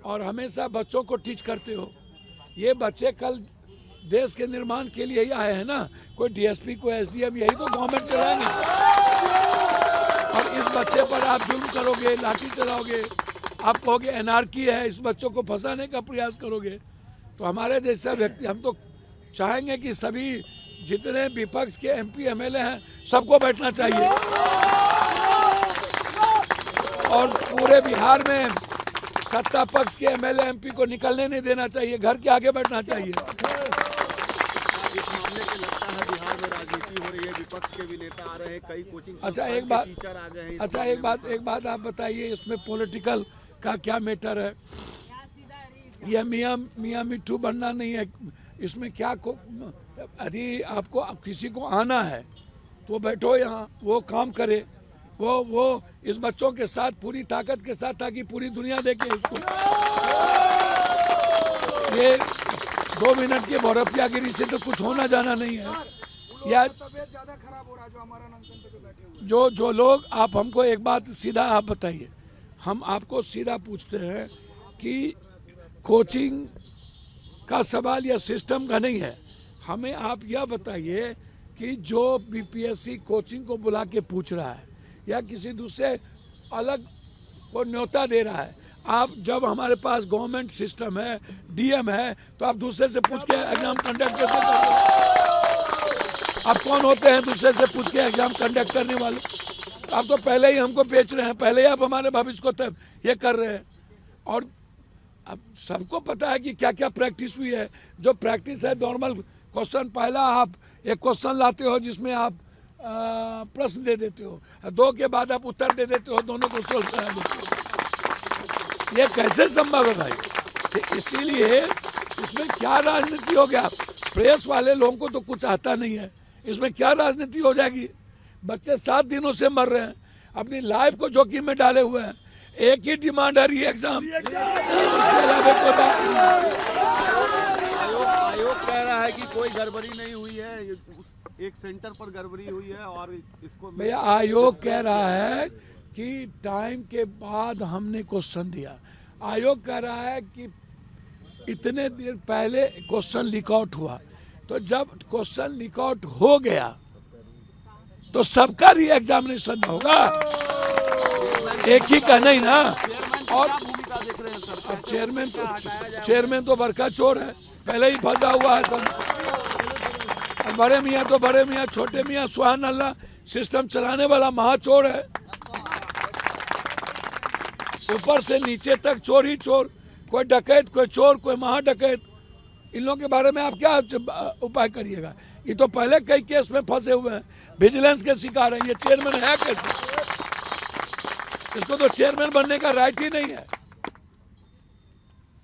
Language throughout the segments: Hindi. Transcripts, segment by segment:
और हमेशा बच्चों को टीच करते हो। ये बच्चे कल देश के निर्माण के लिए ही आए हैं ना। कोई डीएसपी, कोई एसडीएम, यही तो गवर्नमेंट चलाएंगे। और इस बच्चे पर आप जुल्म करोगे, लाठी चलाओगे, आप कहोगे एनार्की है, इस बच्चों को फंसाने का प्रयास करोगे, तो हमारे जैसा व्यक्ति, हम तो चाहेंगे कि सभी जितने विपक्ष के एमपी एमएलए हैं सबको बैठना चाहिए और पूरे बिहार में सत्ता पक्ष के एमएलए एमपी को निकलने नहीं देना चाहिए, घर के आगे बैठना चाहिए। इस मामले के लगता है बिहार में राजनीति हो रही है, विपक्ष के भी नेता आ रहे हैं, कई कोचिंग अच्छा एक बात आप बताइए, इसमें पॉलिटिकल का क्या मैटर है? यह मियाँ मिट्ठू बनना नहीं है इसमें। क्या यदि आपको किसी को आना है तो बैठो यहाँ, वो काम करे, वो इस बच्चों के साथ पूरी ताकत के साथ, ताकि पूरी दुनिया देखे इसको। ये 2 मिनट की भौरपियागिरी से तो कुछ होना जाना नहीं है। या ज्यादा खराब हो रहा है जो हमारा अनशन पे जो बैठे हुए जो लोग, आप हमको एक बात सीधा आप बताइए, हम आपको सीधा पूछते हैं कि कोचिंग का सवाल या सिस्टम का नहीं है, हमें आप यह बताइए कि जो बीपीएससी कोचिंग को बुला के पूछ रहा है या किसी दूसरे अलग को न्योता दे रहा है, आप जब हमारे पास गवर्नमेंट सिस्टम है, डीएम है, तो आप दूसरे से पूछ के एग्जाम कंडक्ट करते हैं। आप कौन होते हैं दूसरे से पूछ के एग्जाम कंडक्ट करने वाले? आप तो पहले ही हमको बेच रहे हैं, पहले ही आप हमारे भविष्य को तब ये कर रहे हैं। और अब सबको पता है कि क्या क्या प्रैक्टिस हुई है। जो प्रैक्टिस है नॉर्मल क्वेश्चन, पहला आप एक क्वेश्चन लाते हो जिसमें आप प्रश्न दे देते हो, 2 के बाद आप उत्तर दे देते हो, दोनों को सोल्व करा देते हो। ये कैसे संभव है भाई? तो इसीलिए इसमें क्या राजनीति हो गया? प्रेस वाले लोगों को तो कुछ आता नहीं है, इसमें क्या राजनीति हो जाएगी? बच्चे 7 दिनों से मर रहे हैं, अपनी लाइफ को जोखिम में डाले हुए हैं। एक ही डिमांड है, री एग्जाम, उसके अलावा कोई बात नहीं। आयोग कह रहा है कि कोई गड़बड़ी नहीं हुई है, एक सेंटर पर गड़बड़ी हुई है और इसको भैया आयोग कह रहा है कि टाइम के बाद हमने क्वेश्चन दिया। आयोग कह रहा है कि इतने देर पहले क्वेश्चन लीक आउट हुआ, तो जब क्वेश्चन लीक आउट हो गया तो सबका री एग्जामिनेशन होगा, एक ही का नहीं ना। और अब चेयरमैन तो बड़का चोर है, पहले ही फंसा हुआ है सब। बड़े मियाँ तो बड़े मियाँ, छोटे मियाँ सुभान अल्लाह सिस्टम चलाने वाला महाचोर है। ऊपर से नीचे तक चोर ही चोर, कोई डकैत, कोई चोर, कोई महाडकैत। इन लोगों के बारे में आप क्या उपाय करिएगा? ये तो पहले कई केस में फंसे हुए हैं, विजिलेंस के शिकार हैं। ये चेयरमैन है कैसे? इसको तो चेयरमैन बनने का राइट ही नहीं है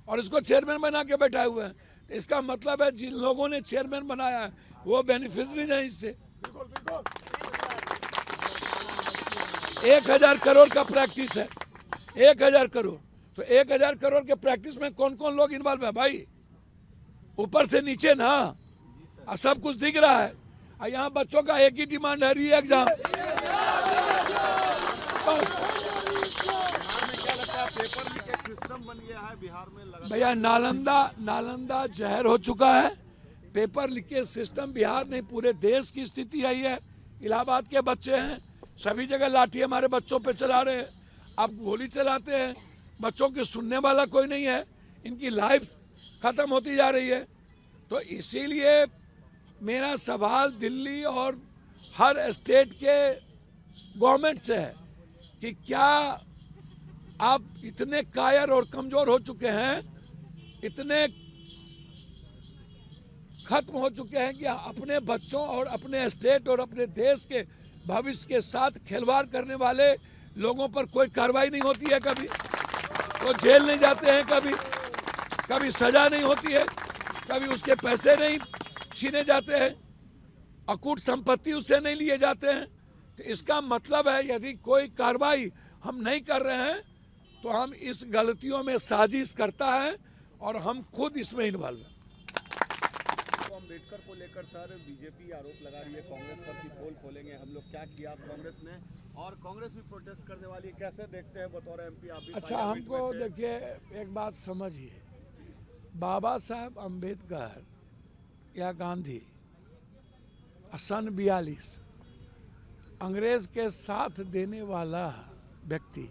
और इसको चेयरमैन बना के बैठा हुए हैं। तो इसका मतलब है जिन लोगों ने चेयरमैन बनाया है वो बेनिफिशरीज हैं इससे। 1000 करोड़ का प्रैक्टिस है, 1000 करोड़। तो 1000 करोड़ के प्रैक्टिस में कौन कौन लोग इन्वॉल्व है भाई? ऊपर से नीचे ना, और सब कुछ दिख रहा है। और यहाँ बच्चों का एक ही डिमांड है, री एग्जाम। बन गया है बिहार में। भैया नालंदा जहर हो चुका है। पेपर लीकेज सिस्टम बिहार नहीं पूरे देश की स्थिति आई है। इलाहाबाद के बच्चे हैं, सभी जगह लाठी हमारे बच्चों पे चला रहे हैं। अब गोली चलाते हैं, बच्चों की सुनने वाला कोई नहीं है, इनकी लाइफ खत्म होती जा रही है। तो इसीलिए मेरा सवाल दिल्ली और हर स्टेट के गवर्नमेंट से है कि क्या आप इतने कायर और कमजोर हो चुके हैं, इतने खत्म हो चुके हैं कि अपने बच्चों और अपने स्टेट और अपने देश के भविष्य के साथ खिलवाड़ करने वाले लोगों पर कोई कार्रवाई नहीं होती है? कभी वो जेल नहीं जाते हैं, कभी सजा नहीं होती है, कभी उसके पैसे नहीं छीने जाते हैं, अकूट संपत्ति उससे नहीं लिए जाते हैं। तो इसका मतलब है यदि कोई कार्रवाई हम नहीं कर रहे हैं तो हम इस गलतियों में साजिश करता है और हम खुद इसमें इन्वॉल्व हैं। अंबेडकर को लेकर सर बीजेपी आरोप लगा रही है कांग्रेस पर कि पोल खोलेंगे हम लोग, क्या किया कांग्रेस ने, और कांग्रेस भी प्रोटेस्ट करने वाली है, कैसे देखते हैं बतौर एमपी आप भी? अच्छा, हमको देखिए एक बात समझिए, बाबा साहब अंबेडकर या गांधी सन 42 अंग्रेज के साथ देने वाला व्यक्ति,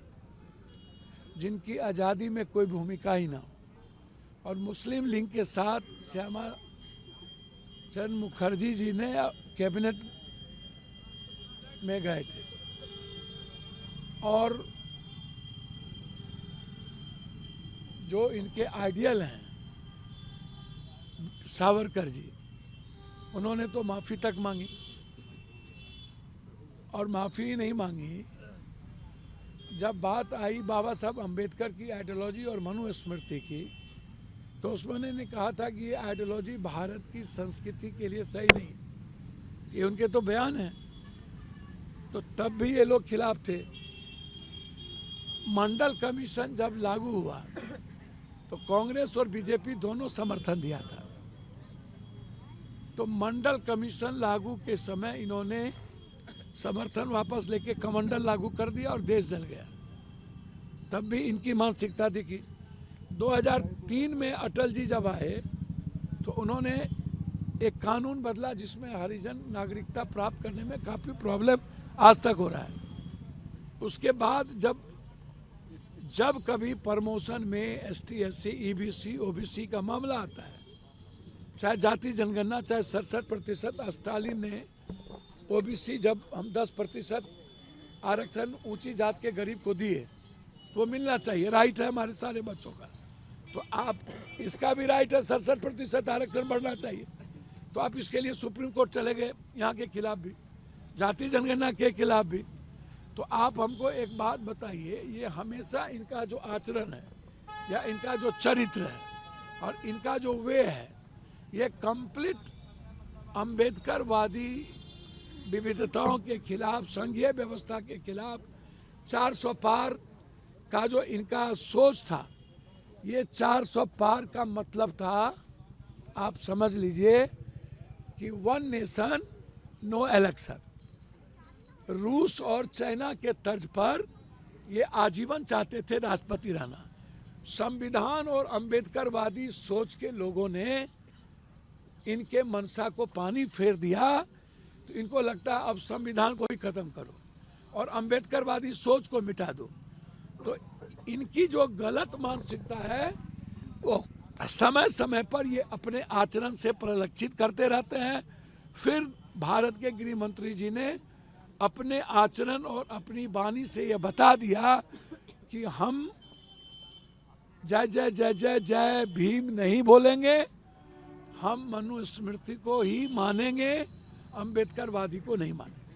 जिनकी आज़ादी में कोई भूमिका ही ना हो, और मुस्लिम लीग के साथ श्यामा चरण मुखर्जी जी ने कैबिनेट में गए थे, और जो इनके आइडियल हैं सावरकर जी, उन्होंने तो माफ़ी तक मांगी, और माफ़ी नहीं मांगी। जब बात आई बाबा साहब अंबेडकर की आइडियोलॉजी और मनुस्मृति की, तो उसमें उन्होंने कहा था कि ये आइडियोलॉजी भारत की संस्कृति के लिए सही नहीं, ये उनके तो बयान हैं। तो तब भी ये लोग खिलाफ थे। मंडल कमीशन जब लागू हुआ तो कांग्रेस और बीजेपी दोनों समर्थन दिया था। तो मंडल कमीशन लागू के समय इन्होंने समर्थन वापस लेके कमंडल लागू कर दिया और देश जल गया। तब भी इनकी मानसिकता दिखी। 2003 में अटल जी जब आए तो उन्होंने एक कानून बदला जिसमें हरिजन नागरिकता प्राप्त करने में काफ़ी प्रॉब्लम आज तक हो रहा है। उसके बाद जब कभी प्रमोशन में ST SC EBC OBC का मामला आता है, चाहे जाति जनगणना, चाहे 67%, स्टालिन ने OBC जब हम 10% आरक्षण ऊंची जात के गरीब को दिए तो मिलना चाहिए, राइट है हमारे सारे बच्चों का। तो आप इसका भी राइट है, 67% आरक्षण बढ़ना चाहिए। तो आप इसके लिए सुप्रीम कोर्ट चले गए, यहाँ के खिलाफ भी, जाति जनगणना के खिलाफ भी। तो आप हमको एक बात बताइए, ये हमेशा इनका जो आचरण है या इनका जो चरित्र है और इनका जो वे है, ये कंप्लीट अंबेडकरवादी विविधताओं के खिलाफ, संघीय व्यवस्था के खिलाफ, 400 पार का जो इनका सोच था, ये 400 पार का मतलब था, आप समझ लीजिए कि 1 नेशन नो इलेक्शन। रूस और चाइना के तर्ज पर ये आजीवन चाहते थे राष्ट्रपति रहना। संविधान और अंबेडकरवादी सोच के लोगों ने इनके मनसा को पानी फेर दिया। तो इनको लगता है अब संविधान को ही खत्म करो और अंबेडकरवादी सोच को मिटा दो। तो इनकी जो गलत मानसिकता है वो समय समय पर ये अपने आचरण से परिलक्षित करते रहते हैं। फिर भारत के गृह मंत्री जी ने अपने आचरण और अपनी वाणी से ये बता दिया कि हम जय जय जय जय जय भीम नहीं बोलेंगे, हम मनुस्मृति को ही मानेंगे, अंबेडकरवादी को नहीं मानेंगे।